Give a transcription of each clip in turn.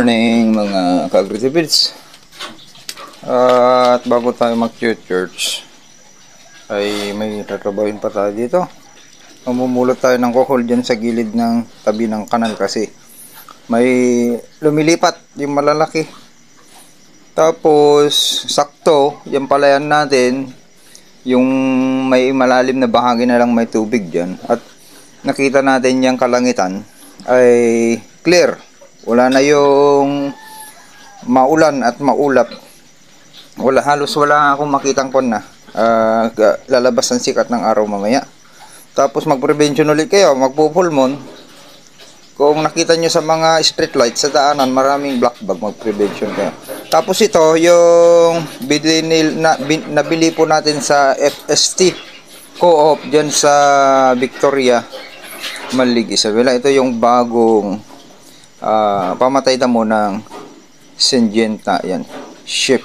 morning mga ka-agritipits. At bago tayo mag-church ay may tatrabahin pa tayo dito. Mamumulot tayo ng kohol dyan sa gilid ng tabi ng kanal kasi may lumilipat yung malalaki. Tapos sakto yung palayan natin, yung may malalim na bahagi na lang may tubig dyan, at nakita natin yung kalangitan ay clear. Wala na yung maulan at maulap. Halos wala akong makitang kon na lalabas ang sikat ng araw mamaya. Tapos mag-prevention ulit kayo, magpo-full moon. Kung nakita nyo sa mga street lights sa daanan, maraming black bag, mag-prevention kayo. Tapos ito, yung nabili po natin sa FST Co-op dyan sa Victoria, Malig, Isabela. Ito yung bagong pamatay damo ng Syngenta. Yan, shift.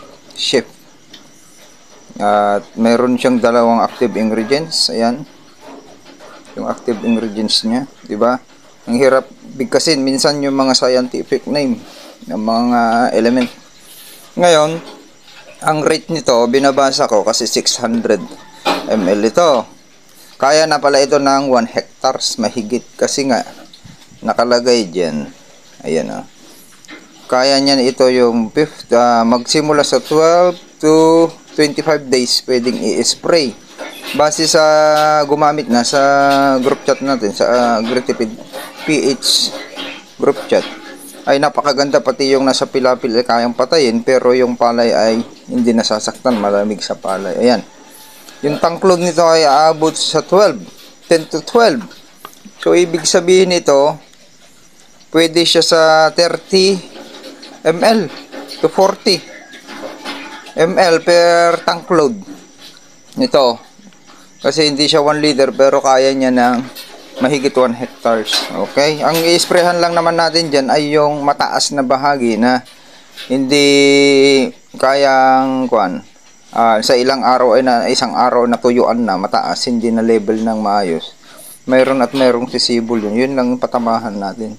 At meron siyang dalawang active ingredients. Ayan, yung active ingredients niya, di ba? Ang hirap bigkasin minsan yung mga scientific name ng mga element. Ngayon, ang rate nito binabasa ko kasi 600 ml ito. Kaya na pala ito ng 1 hectares mahigit kasi nga nakalagay diyan. Ayan o. Kaya niyan ito yung magsimula sa 12 to 25 days pwedeng i-spray. Base sa gumamit na sa group chat natin, sa Agritipid PH group chat, ay napakaganda, pati yung nasa pilapil ay kayang patayin pero yung palay ay hindi nasasaktan, malamig sa palay. Ayan. Yung tanklog nito ay aabot sa 10 to 12. So ibig sabihin nito, pwede siya sa 30 ml to 40 ml per tank load nito. Kasi hindi siya 1 liter pero kaya niya ng mahigit 1 hectares. Okay? Ang i-sprayhan lang naman natin dyan ay yung mataas na bahagi na hindi kayang sa isang araw na tuyuan na mataas, hindi na level ng maayos. Mayroong sisibol yun. Yun lang patamahan natin.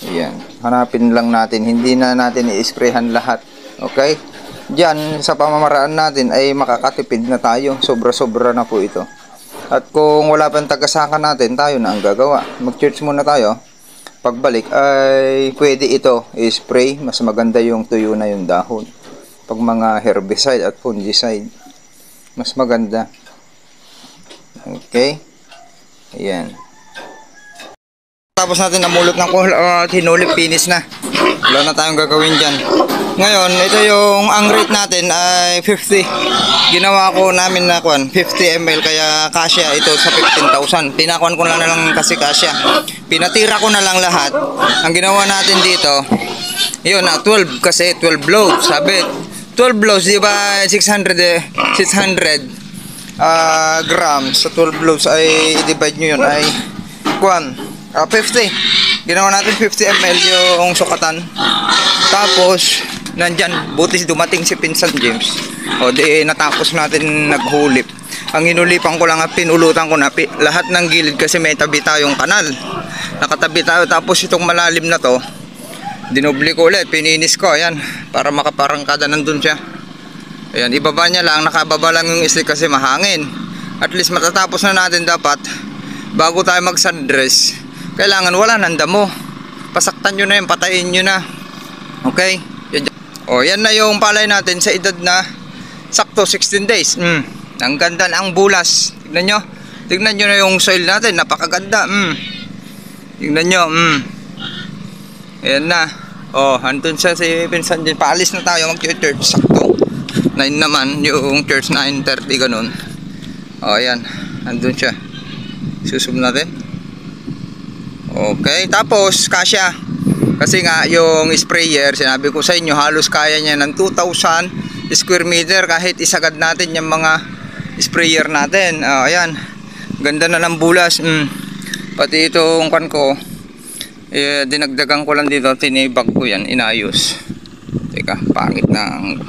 Ayan. Hanapin lang natin. Hindi na natin i-sprayhan lahat. Okay? Diyan, sa pamamaraan natin ay makakatipid na tayo. Sobra-sobra na po ito. At kung wala pang tagasaka natin, tayo na ang gagawa. Mag-church muna tayo. Pagbalik ay pwede ito i-spray. Mas maganda yung tuyo na yung dahon. Pag mga herbicide at fungicide, mas maganda. Okay? Ayan. Tapos natin namulot ng kohol at hinulip, finish na. Wala na tayong gagawin dyan. Ngayon, ito yung ang rate natin ay 50. Ginawa ko namin na 50 ml, kaya kasya ito sa 15,000. Tinakuan ko na lang kasi kasya. Pinatira ko na lang lahat. Ang ginawa natin dito, yun, 12 kasi 12 loads. Sabi, 12 loads, di ba 600 grams sa 12 loads ay i-divide nyo yun ay 50. Ginawa natin 50 ml yung sukatan. Tapos nandyan, buti dumating si Pinsan James. O di natapos natin naghulip. Ang hinulipan ko lang at pinulutan ko na lahat ng gilid kasi may tabi tayong kanal. Nakatabi tayo, tapos itong malalim na to dinubli ko ulit, pininis ko. Ayan, para makaparangkada nandun siya. Ayan, ibaba niya lang, nakababa lang yung stick kasi mahangin. At least matatapos na natin dapat bago tayo mag sundress. Kailangan wala nang damo. Pasaktan nyo na yun, patayin nyo na. Okay? O, yan na yung palay natin sa edad na sakto 16 days. Ang ganda na ang bulas. Tignan nyo. Tignan nyo na yung soil natin. Napakaganda. Tignan nyo. Ayan na. O, andun siya si Pinsan din. Paalis na tayo mag-church. Sakto 9 naman yung church, 9:30 ganun. O, ayan. Andun siya. Susub natin. Okay, tapos kasya. Kasi nga yung sprayer, sinabi ko sa inyo, halos kaya niya ng 2,000 square meter kahit isagad natin yung mga sprayer natin. Ayan, ganda na ng bulas. Pati itong kan ko, dinagdagan ko lang dito, tinibag ko yan, inayos. Teka, pangit ng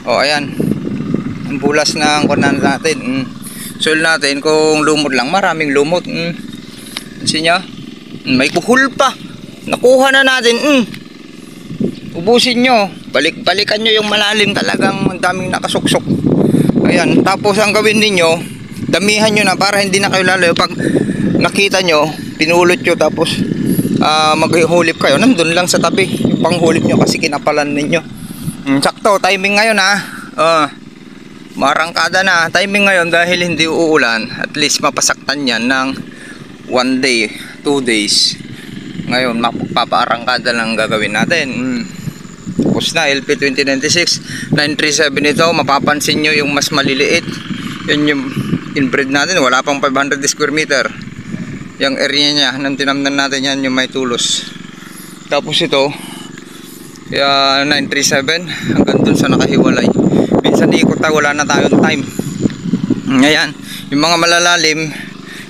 ayan, ang bulas ng kanan natin. Soil natin, kung lumot lang, maraming lumot. Kasi niya, may kuhul pa. Nakuha na natin. Ubusin nyo. Balikan nyo yung malalim, talagang ang daming nakasuksok. Ayan, tapos ang gawin ninyo, damihan nyo na para hindi na kayo lalayo. Pag nakita nyo, pinulot nyo, tapos maghulip kayo, nandun lang sa tabi yung panghulip nyo kasi kinapalan ninyo. Sakto, timing ngayon marangkada na timing ngayon dahil hindi uulan. At least mapasaktan yan ng 1 day, 2 days. Ngayon mapapaarangkada lang gagawin natin. Tapos na LP 2096 937 ito. Mapapansin nyo yung mas maliliit, yun yung inbred natin, wala pang 500 square meter yung area niya nang tinamnan natin. Yan yung may tulos. Tapos ito 937 hanggang dun sa nakahiwalay. Minsan ikot tayo, wala na tayong time. Ayan, yung mga malalalim,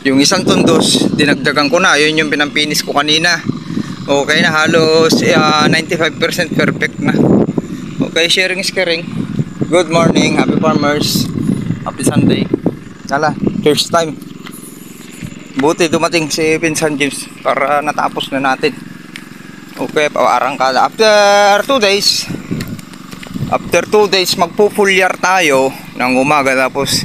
yung isang tundos dinagdagan ko na, yun yung pinampinis ko kanina. Okay na, halos 95% perfect na. Okay, sharing is caring. Good morning, happy farmers, happy Sunday. Nala, first time. Buti dumating si Pinsan James para natapos na natin. Okay, paarangkada. After 2 days magpupulyar tayo ng umaga, tapos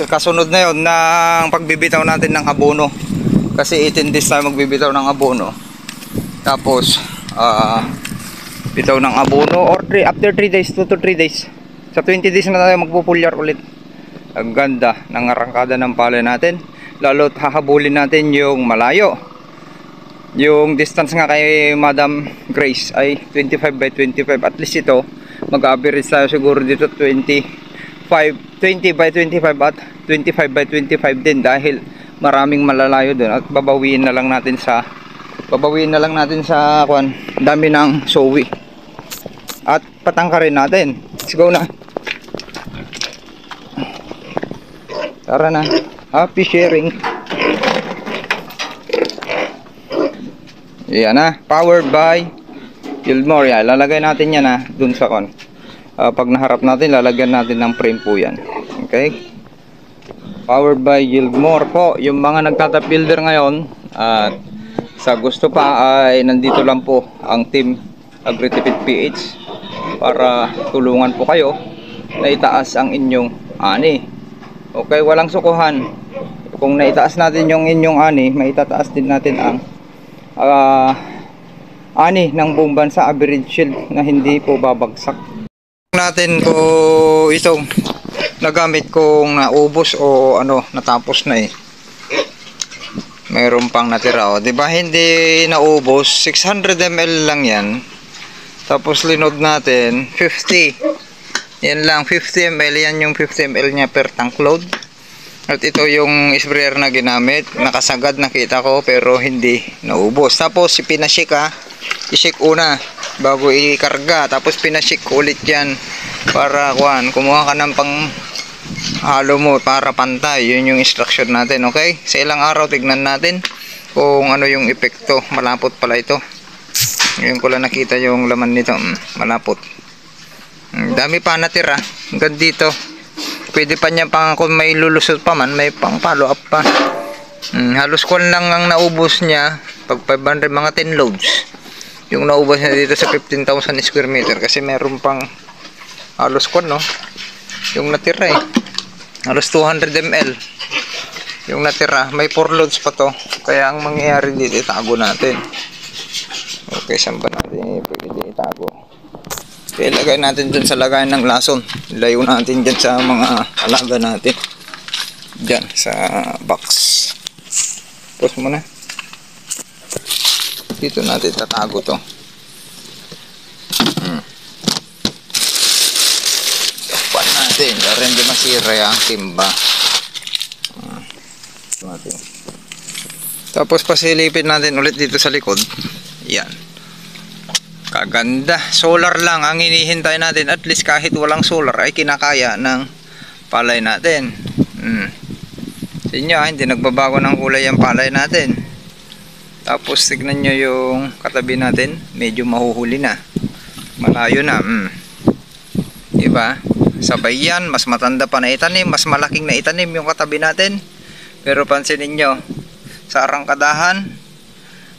kasunod na yon ng pagbibitaw natin ng abono. Kasi 18 days tayo magbibitaw ng abono. Tapos bitaw ng abono or after 3 days, 2 to 3 days. Sa 20 days na tayo magpupulyar ulit. Ang ganda ng arangkada ng palay natin. Lalo't hahabulin natin yung malayo. Yung distance nga kay Madam Grace ay 25 by 25. At least ito mag-average tayo siguro dito 20 by 25 at 25 by 25 din, dahil maraming malalayo doon. At babawiin na lang natin sa dami ng sowi. At patangkarin natin. Let's go na. Tara na. Happy sharing. Yan na. Powered by Gilmore. Yan. Lalagay natin yan dun sa pag naharap natin, lalagyan natin ng frame po yan. Okay. Powered by Gilmore po. Yung mga nagtatap builder ngayon at sa gusto pa ay nandito lang po ang team Agritipid PH para tulungan po kayo na itaas ang inyong ani. Okay, walang sukuhan. Kung naitaas natin yung inyong ani, maitataas din natin ang ani ng buong bansa, average yield na hindi po babagsak. Natin ko itong nagamit kong naubos o natapos na mayroon pang natira, di ba? Hindi naubos, 600 ml lang yan. Tapos linod natin 50. Yan lang, 50 ml. Yan yung 50 ml nya per tank load. At ito yung sprayer na ginamit. Nakasagad, nakita ko, pero hindi naubos. Tapos pinashik i-shake una bago ikarga. Tapos pinashik ulit yan para kumuha ka ng pang halo mo para pantay. Yun yung instruction natin. Okay, sa ilang araw tignan natin kung ano yung epekto. Malapot pala ito. Ngayon ko lang nakita yung laman nito. Malapot. Dami pa natira hanggang dito. Pwede pa niya pang, kung may lulusot pa man, may pang follow up pa. Halos kwan lang ang naubos niya pag 500, mga 10 loads yung naubos niya dito sa 15,000 square meter. Kasi meron pang halos kwan yung natira halos 200 ml yung natira. May 4 loads pa to, kaya ang mangyayari dito, itago natin. Okay, saan ba natin pwede itago? Okay, lagay natin dyan sa lagayan ng lason. Layo natin dyan sa mga alaga natin. Dyan sa box. Pause muna. Dito natin tatago to. Takpan natin para hindi masira ang timba. Tapos pasilipin natin ulit dito sa likod. Yan. Kaganda. Solar lang ang hinihintay natin. At least kahit walang solar ay kinakaya ng palay natin. Sa inyo hindi nagbabago ng kulay ang palay natin. Tapos tignan nyo yung katabi natin, medyo mahuhuli na, malayo na. Diba? Sabay yan. Mas matanda pa na itanim, mas malaking na itanim yung katabi natin. Pero pansinin nyo, sa arangkadahan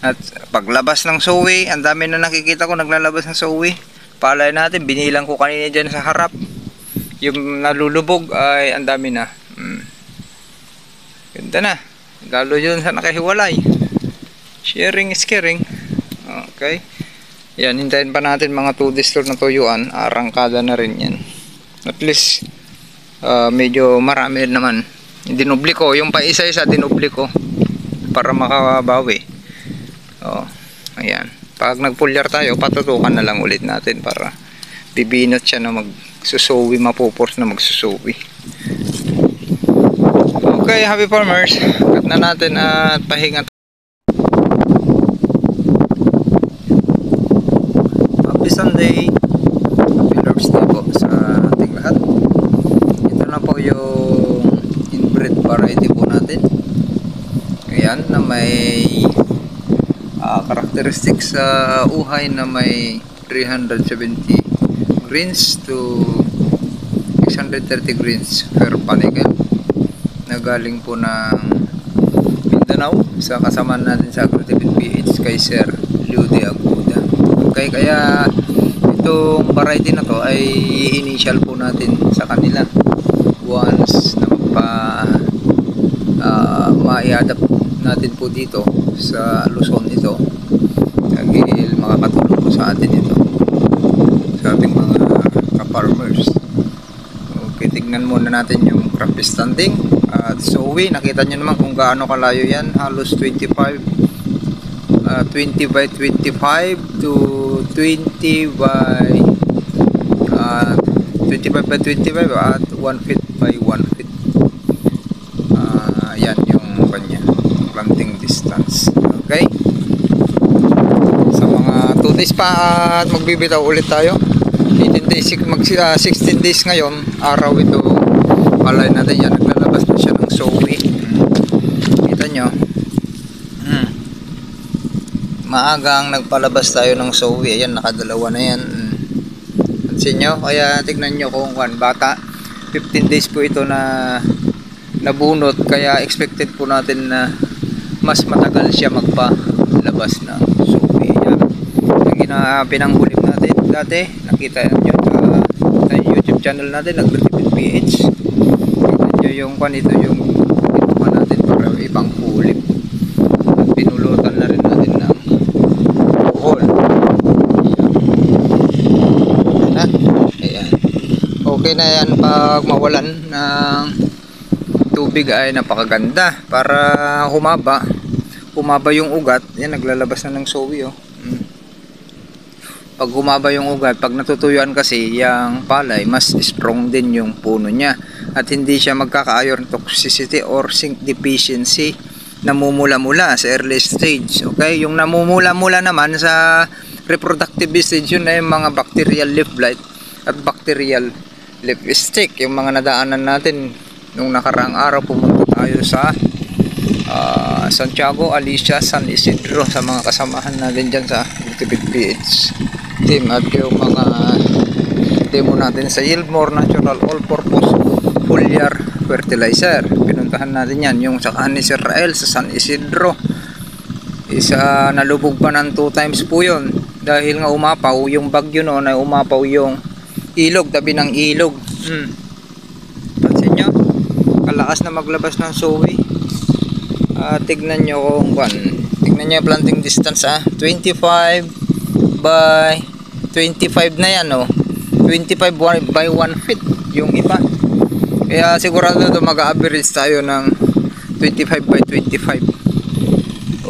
At paglabas ng sowi, ang dami na nakikita ko naglalabas ng sowi. Palay natin, binilang ko kanina dyan sa harap. Yung nalulubog ay ang dami na. Ganda na. Lalo yun sa nakahiwalay. Sharing is caring. Okay. Yan, hintayin pa natin mga 2 days na tuyuan. Arangkada na rin yan. At least, medyo marami naman. Dinubli ko. Yung pa isa-isa, dinubli ko. Para makabawi. Ayan. Pag nag-pulyar tayo, patutukan na lang ulit natin para bibinot siya na magsusuwi, mapupors na magsusuwi. Okay, happy farmers. Cut na natin at pahinga. Happy Sunday. Happy Lord's Day po sa ating lahat. Ito na po yung inbred variety po natin. Ayan, na may characteristics sa uhay na may 370 grains to 630 grains per panicle na galing po ng Mindanao sa kasama natin sa Agritipid PH kay Sir Leo de Aguda. Okay, kaya itong variety na to ay initial po natin sa kanila once na ma-i-adapt natin po dito sa Luzon ito dahil makakatulong po sa atin ito sa ating mga ka-farmers. Okay, tignan muna natin yung crop standing at sowi. Nakita nyo naman kung gaano kalayo yan, halos 20 by 25 to 20 by 25 by 25 at 1 feet by 1 feet. Yan yung kanya planting distance. Okay, sa mga 2 days pa at magbibitaw ulit tayo. 18 days, 16 days ngayon araw ito. Palay natin yan, naglalabas na siya ng sowi. Kita nyo, maagang nagpalabas tayo ng sowi. Ayan, nakadalawa na yan. Pansin nyo, kaya tignan nyo kung bata 15 days po ito na nabunot, kaya expected po natin na mas matagal siya magpalabas ng sowi. Yan, pinanghulim natin dati, nakita nyo sa YouTube channel natin, Agritipid PH. Tignan nyo yung ito yung ginawa natin para ibang hulim. At pinulutan na rin natin ng buhol. Ayan na. Ayan. Okay na yan pag mawalan ng tubig ay napakaganda para humaba yung ugat. Yan, naglalabas na ng sowi pag humaba yung ugat, pag natutuyuan kasi yung palay, mas strong din yung puno niya at hindi siya magkaka-iron toxicity or zinc deficiency namumula-mula sa early stage. Okay, yung namumula-mula naman sa reproductive stage, yun na yung mga bacterial leaf blight at bacterial leaf stick, yung mga nadaanan natin nung nakaraang araw. Pumunta tayo sa Santiago, Alicia, San Isidro sa mga kasamahan natin dyan sa Agritipid PH team at yung mga demo natin sa Yieldmore Natural All-Purpose Foliar Fertilizer. Pinuntahan natin yan, yung sa ni Sir Rael sa San Isidro. Isa nalubog pa ng 2 times po yun dahil nga umapaw yung bagyo noon, ay umapaw yung ilog, tabi ng ilog. Pansin nyo, kalakas na maglabas ng sowi. Tignan nyo kung tignan nyo yung planting distance 25 by 25 na yan 25 by 1 feet yung iba. Kaya sigurado mag-average tayo ng 25 by 25.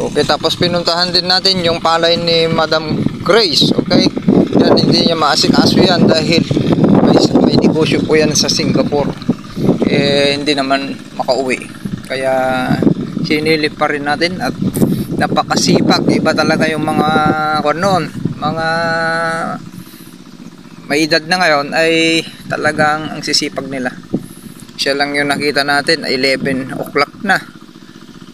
Okay, tapos pinuntahan din natin yung palay ni Madam Grace. Okay, yan, hindi niya maasikaso yan dahil may negosyo po yan sa Singapore. Hindi naman makauwi, kaya sinilip pa rin natin at napakasipag. Iba talaga yung mga noon, mga may edad na ngayon ay talagang ang sisipag nila. Siya lang yung nakita natin 11 o'clock na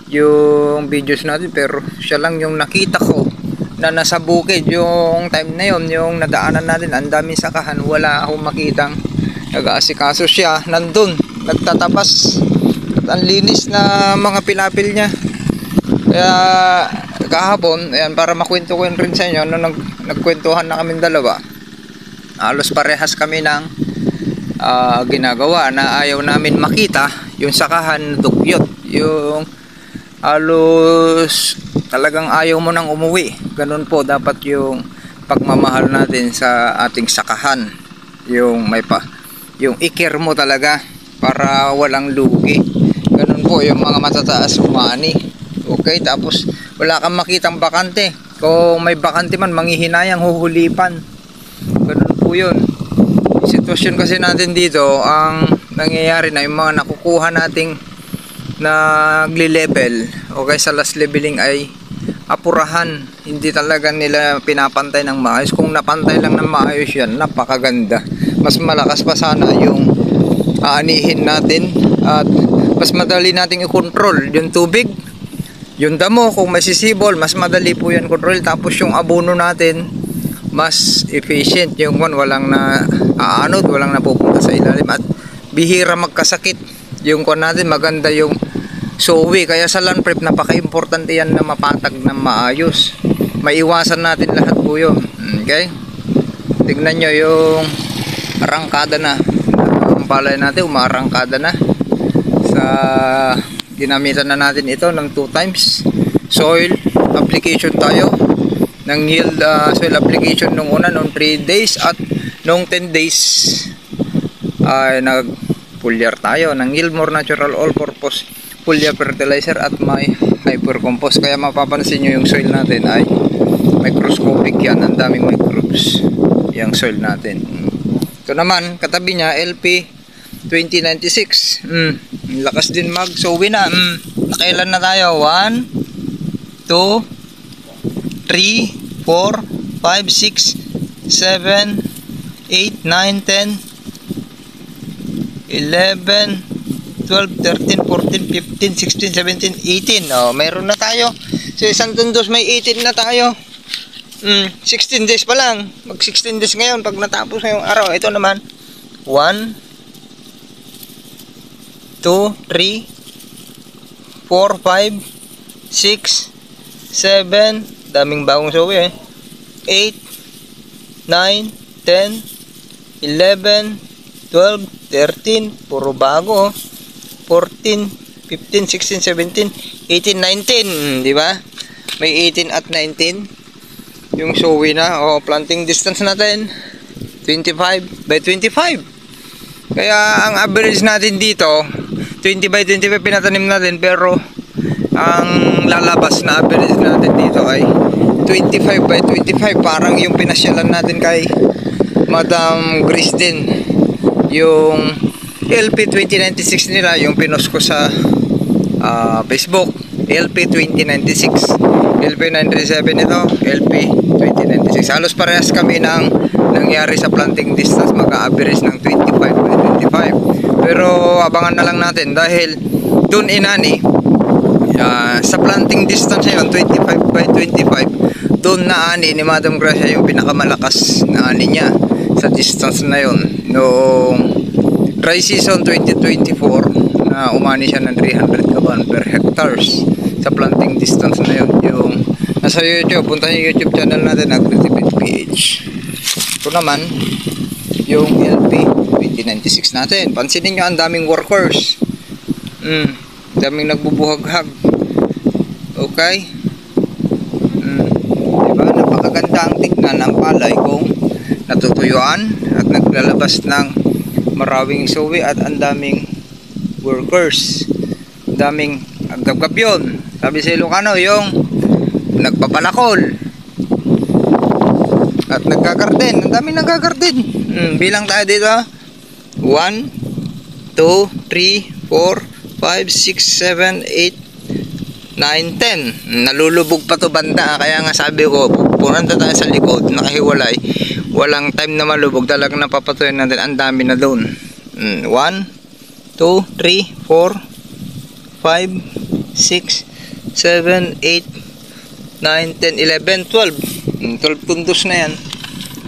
yung videos natin, pero siya lang yung nakita ko na nasa bukid yung time na yon, yung nadaanan natin. Ang daming sakahan, wala akong makitang nag-aasikaso. Siya nandun nagtatabas at ang linis na mga pilapil niya. Kaya kahapon, ayan, para makwento ko rin sa inyo, nagkwentuhan na kami dalawa, halos parehas kami ng ginagawa na ayaw namin makita yung sakahan dugyot, yung halos talagang ayaw mo nang umuwi. Ganun po dapat yung pagmamahal natin sa ating sakahan, yung yung ikir mo talaga para walang lugi. Ganun po yung mga matataas umani. Okay, tapos wala kang makitang bakante. Kung may bakante man, manghihinayang, huhulipan. Ganun po yun. Sitwasyon kasi natin dito, ang nangyayari na yung mga nakukuha nating nagli-level, okay, sa last leveling ay apurahan. Hindi talaga nila pinapantay ng maayos. Kung napantay lang ng maayos yan, napakaganda. Mas malakas pa sana yung aanihin natin at mas madali nating i-control yung tubig, yung damo. Kung may sisibol, mas madali po yan control. Tapos yung abono natin mas efficient, yung walang na aanod, walang napupunta sa ilalim at bihira magkasakit. Yung natin maganda yung sowi, kaya sa land prep napaka-importante yan na mapatag na maayos. Maiwasan natin lahat po yun. Okay, tignan nyo yung arangkada na ang palay natin, umarangkada na sa ginamitan na natin ito ng 2 times soil application tayo ng yield soil application nung una, nung 3 days at nung 10 days ay nag-foliar tayo ng Gilmore Natural All-Purpose Foliar Fertilizer at may Hyper Compost. Kaya mapapansin nyo yung soil natin ay microscopic yan, ang daming microbes yung soil natin. Ito naman katabi niya LP 2096. Lakas din mag-sowi na. Nakailan na tayo? 1 2 3, 4, 5, 6, 7, 8, 9, 10, 11, 12, 13, 14, 15, 16, 17, 18. Oh, mayroon na tayo. Sa isang tundos may 18 na tayo. 16 days pa lang. Mag 16 days ngayon pag natapos ngayong araw. Ito naman 1, 2, 3, 4, 5, 6, 7, daming bagong sowi 8, 9, 10, 11, 12, 13, puro bago 14, 15, 16, 17, 18, 19, di ba? May 18 at 19 yung sowi na. Planting distance natin 25 by 25. Kaya ang average natin dito 20 by 25 pinatanim natin, pero ang lalabas na average natin dito ay 25 by 25. Parang yung pinasyalan natin kay Madam Grace din, yung LP 2096 nila, yung pinost ko sa Facebook, LP 2096, LP 97 ito, LP 2096. Halos parehas kami ng nangyari sa planting distance, mag-average ng 25 by 25. Pero abangan na lang natin dahil dun inani sa planting distance yun 25 by 25, doon na ani ni Madam Gracia yung pinakamalakas na ani niya sa distance na yun noong dry season 2024, na umani siya ng 300 kaban per hectares sa planting distance na yun. Yung nasa YouTube, punta niyo YouTube channel natin, AgriTipid PH. Ito naman yung LP 2096 natin. Pansinin nyo, ang daming workers, daming nagbubuhaghag. Okay, diba? Napakaganda ang tignan ng palay kung natutuyuan at naglalabas ng maraming sowi at ang daming workers, daming aggab-gabyon. Sabi sa Ilocano, yung nagpapalakol at nagkagarden. Ang daming nagkagarden. Bilang tayo dito, 1, 2, 3, 4, 5, 6, 7, 8, 9, 10. Nalulubog pa to banda, kaya nga sabi ko punanta tayo sa likod, nakahiwalay, walang time na malubog, talagang napapatuloy natin. Ang dami na doon. 1, 2, 3, 4, 5, 6, 7, 8, 9, 10, 11, 12. 12 tundos na yan.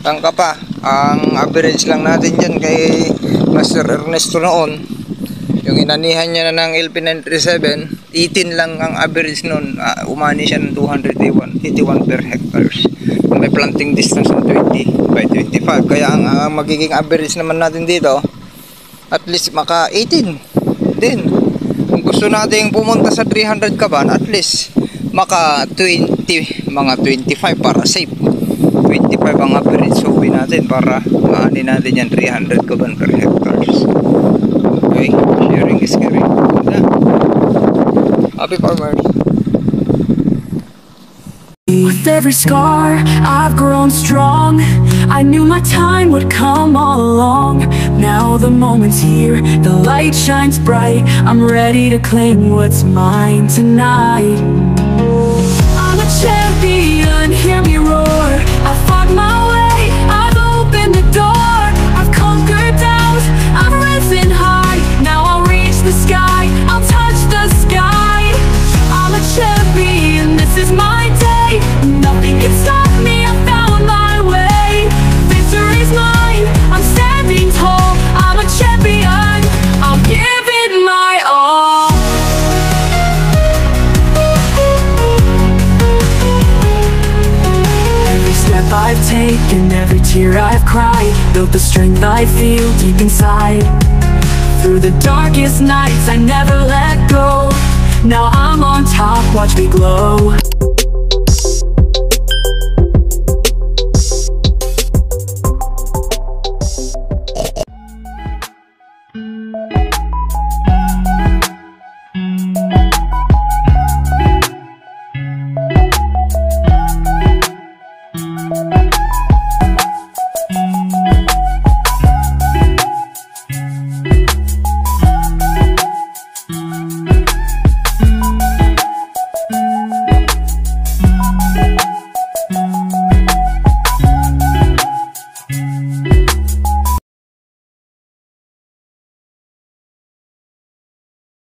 Tangka pa. Ang average lang natin dyan kay Master Ernesto noon, yung inanihan niya na ng LP937, 18 lang ang average nun. Umani siya ng 281 per hectares. May planting distance na 20 by 25. Kaya ang magiging average naman natin dito, at least maka 18 din. Kung gusto natin pumunta sa 300 kaban, at least maka 20, mga 25 para safe. 25 ang average suwi natin para maani natin yan 300 kaban per hectares. Okay, sharing is caring. Happy farmers. With every scar, I've grown strong. I knew my time would come all along. Now the moment's here, the light shines bright. I'm ready to claim what's mine tonight. I'm a champion, hear me roar. I fought my way, I've opened the door. I've conquered doubt, I've risen high. Now I'll reach the sky, I'll touch the sky. I'm a champion, this is my day. Nothing can stop me, I found my way. Victory's mine, I'm standing tall. I'm a champion, I'll give it my all. Every step I've taken, every tear I've cried, built the strength I feel deep inside. Through the darkest nights I never let go. Now I'm on top, watch me glow.